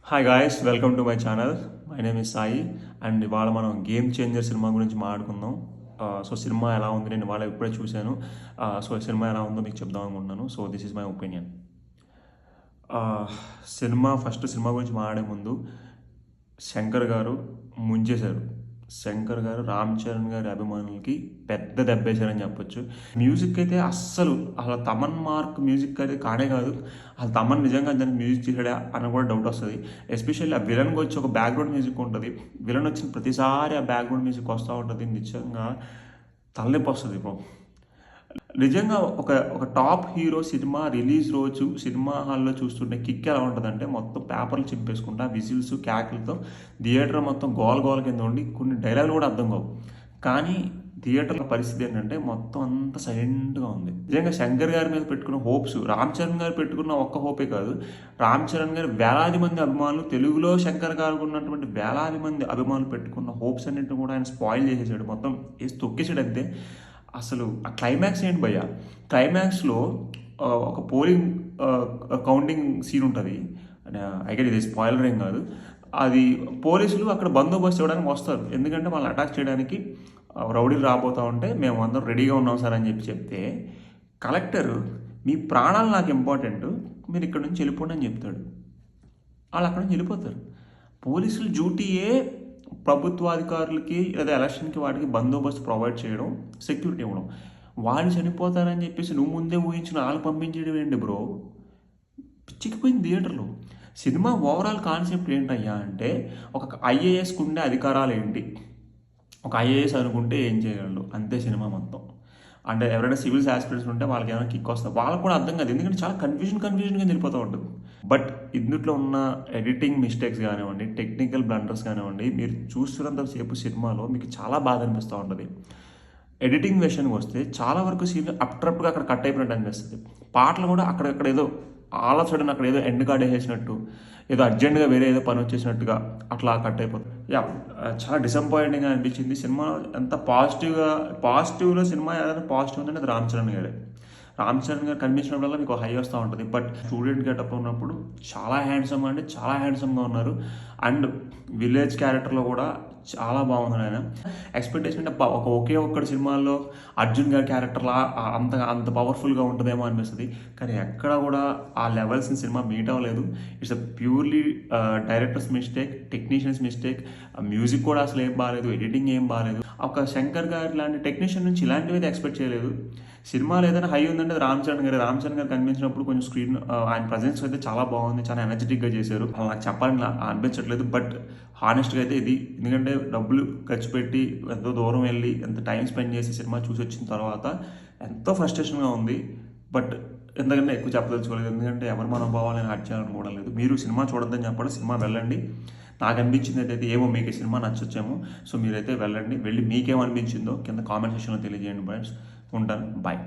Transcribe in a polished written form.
Hi guys, welcome to my channel. My name is Sai and ఇవాళ మనం game changer cinema గురించి మాట్లాడుకుందాం. So cinema ఎలా ఉంది, నేను ఇవాళ ఇప్పుడే చూశాను. సో సినిమా ఎలా ఉందో మీకు చెప్దాం అనుకుంటున్నాను. So this is my opinion. Cinema గురించి మాట్లాడే ముందు శంకర్ గారు ముంచేశారు. శంకర్ గారు రామ్ చరణ్ గారి అభిమానులకి పెద్ద దెబ్బేశారని చెప్పొచ్చు. మ్యూజిక్ అయితే అసలు తమన్ మార్క్ మ్యూజిక్ అయితే కానే కాదు. అసలు తమన్ నిజంగా దానికి మ్యూజిక్ చేసాడా అని కూడా డౌట్ వస్తుంది. ఎస్పెషల్లీ ఆ విలన్కి వచ్చి ఒక బ్యాక్గ్రౌండ్ మ్యూజిక్ ఉంటుంది. విలన్ వచ్చిన ప్రతిసారి ఆ బ్యాక్గ్రౌండ్ మ్యూజిక్ వస్తూ ఉంటుంది. నిజంగా తలనొప్పి వస్తుంది బ్రో. నిజంగా ఒక ఒక టాప్ హీరో సినిమా రిలీజ్ రోజు సినిమా హాల్లో చూస్తుంటే కిక్ ఎలా ఉంటుందంటే మొత్తం పేపర్లు చింపేసుకుంటా విజిల్స్ క్యాకులతో థియేటర్ మొత్తం గోల కింద ఉండి కొన్ని డైలాగులు కూడా అర్థం కావు. కానీ థియేటర్ల పరిస్థితి ఏంటంటే మొత్తం అంతా సైలెంట్గా ఉంది. నిజంగా శంకర్ గారి మీద పెట్టుకున్న హోప్స్, రామ్ చరణ్ గారు పెట్టుకున్న ఒక్క హోపే కాదు, రామ్ చరణ్ గారు వేలాది మంది అభిమానులు, తెలుగులో శంకర్ గారికి ఉన్నటువంటి వేలాది మంది అభిమానులు పెట్టుకున్న హోప్స్ అన్నింటిని కూడా ఆయన స్పాయిల్ చేసేసాడు. మొత్తం వేసి తొక్కేసాడు అంతే. అసలు ఆ క్లైమాక్స్ ఏంటి భయ్య? క్లైమాక్స్లో ఒక పోలింగ్ కౌంటింగ్ సీన్ ఉంటుంది. అయితే ఇది స్పాయిలర్ ఏం కాదు. అది పోలీసులు అక్కడ బందోబస్తు ఇవ్వడానికి వస్తారు. ఎందుకంటే వాళ్ళని అటాక్ చేయడానికి రౌడీలు రాబోతూ ఉంటే మేము అందరం రెడీగా ఉన్నాం సార్ అని చెప్తే కలెక్టర్ మీ ప్రాణాలు నాకు ఇంపార్టెంట్, మీరు ఇక్కడ నుంచి వెళ్ళిపోండి అని చెప్తాడు. వాళ్ళు అక్కడ నుంచి వెళ్ళిపోతారు. పోలీసుల డ్యూటీయే ప్రభుత్వాధికారులకి లేదా ఎలక్షన్కి వాటికి బందోబస్తు ప్రొవైడ్ చేయడం, సెక్యూరిటీ ఇవ్వడం. వాళ్ళు చనిపోతారని చెప్పేసి నువ్వు ముందే ఊహించిన వాళ్ళు పంపించేయడం ఏంటి బ్రో? పిచ్చికిపోయింది థియేటర్లో. సినిమా ఓవరాల్ కాన్సెప్ట్ ఏంటయ్యా అంటే ఒక ఐఏఎస్కి ఉండే అధికారాలు ఏంటి, ఒక ఐఏఎస్ అనుకుంటే ఏం చేయగలడు, అంతే సినిమా మొత్తం. అంటే ఎవరైనా సివిల్స్ ఆస్పిరెంట్స్ ఉంటే వాళ్ళకి ఏమైనా కిక్ వస్తుంది, వాళ్ళకి కూడా అర్థం కాదు. ఎందుకంటే చాలా కన్ఫ్యూజన్గా వెళ్ళిపోతూ ఉంటుంది. బట్ ఇందులో ఉన్న ఎడిటింగ్ మిస్టేక్స్ కానివ్వండి, టెక్నికల్ బ్లండర్స్ కానివ్వండి, మీరు చూస్తున్నంతసేపు సినిమాలో మీకు చాలా బాధ అనిపిస్తూ ఉంటుంది. ఎడిటింగ్ విషయానికి వస్తే చాలా వరకు సీన్ అబ్ట్రప్ట్గా అక్కడ కట్ అయిపోయినట్టు అనిపిస్తుంది. పాటలు కూడా అక్కడక్కడ ఏదో ఆల్ ఆఫ్ సడన్ అక్కడ ఏదో ఎండ్ కార్డ్ వేసేసినట్టు, ఏదో అర్జెంటుగా వేరే ఏదో పని వచ్చేసినట్టుగా అట్లా కట్ అయిపోతుంది. చాలా డిసప్పాయింటింగ్గా అనిపించింది. సినిమా ఎంత పాజిటివ్లో సినిమా ఏదైనా పాజిటివ్ ఉందంటే అది రామ్ చరణ్ గారు కనిపించినప్పుడల్లా మీకు హై వస్తూ ఉంటుంది. బట్ స్టూడెంట్ గెటప్ ఉన్నప్పుడు చాలా హ్యాండ్సమ్గా ఉన్నారు. అండ్ విలేజ్ క్యారెక్టర్లో కూడా చాలా బాగున్నాడు ఆయన. ఎక్స్పెక్టేషన్ అంటే ఒకే ఒక్కటి సినిమాల్లో అర్జున్ గారి క్యారెక్టర్లా అంత పవర్ఫుల్గా ఉంటుందేమో అనిపిస్తుంది. కానీ ఎక్కడ కూడా ఆ లెవెల్స్ని సినిమా మీట్ అవ్వలేదు. It's a purely directors mistake, technicians mistake. Music కూడా అసలు ఏం బాగాలేదు, ఎడిటింగ్ ఏం బాగాలేదు. ఒక శంకర్ గారి లాంటి టెక్నీషియన్ నుంచి ఇలాంటివి అయితే ఎక్స్పెక్ట్ చేయలేదు. సినిమాలో ఏదైనా హై ఉందంటే రామ్ చరణ్ గారు కనిపించినప్పుడు కొంచెం స్క్రీన్ ఆయన ప్రజెన్స్ అయితే చాలా బాగుంది, చాలా ఎనర్జెటిక్గా చేశారు. నాకు చెప్పాలని అనిపించట్లేదు. బట్ హానెస్ట్గా అయితే ఇది, ఎందుకంటే డబ్బులు ఖర్చు పెట్టి ఎంతో దూరం వెళ్ళి ఎంత టైం స్పెండ్ చేసి సినిమా చూసి వచ్చిన తర్వాత ఎంతో ఫ్రస్ట్రేషన్గా ఉంది. బట్ ఎందుకంటే ఎక్కువ చెప్పదలుచుకోలేదు, ఎందుకంటే ఎవరి మనోభావాలను హర్ట్ చేయాలనుకోవడం లేదు. మీరు సినిమా చూడొద్దని చెప్పండి, సినిమా వెళ్ళండి. నాకు అనిపించింది అయితే ఏమో మీకు ఈ సినిమా నచ్చొచ్చేమో. సో మీరైతే వెళ్ళండి, వెళ్ళి మీకేమనిపించిందో కింద కామెంట్ సెక్షన్లో తెలియజేయండి ఫ్రెండ్స్. ఉంటాను, బాయ్.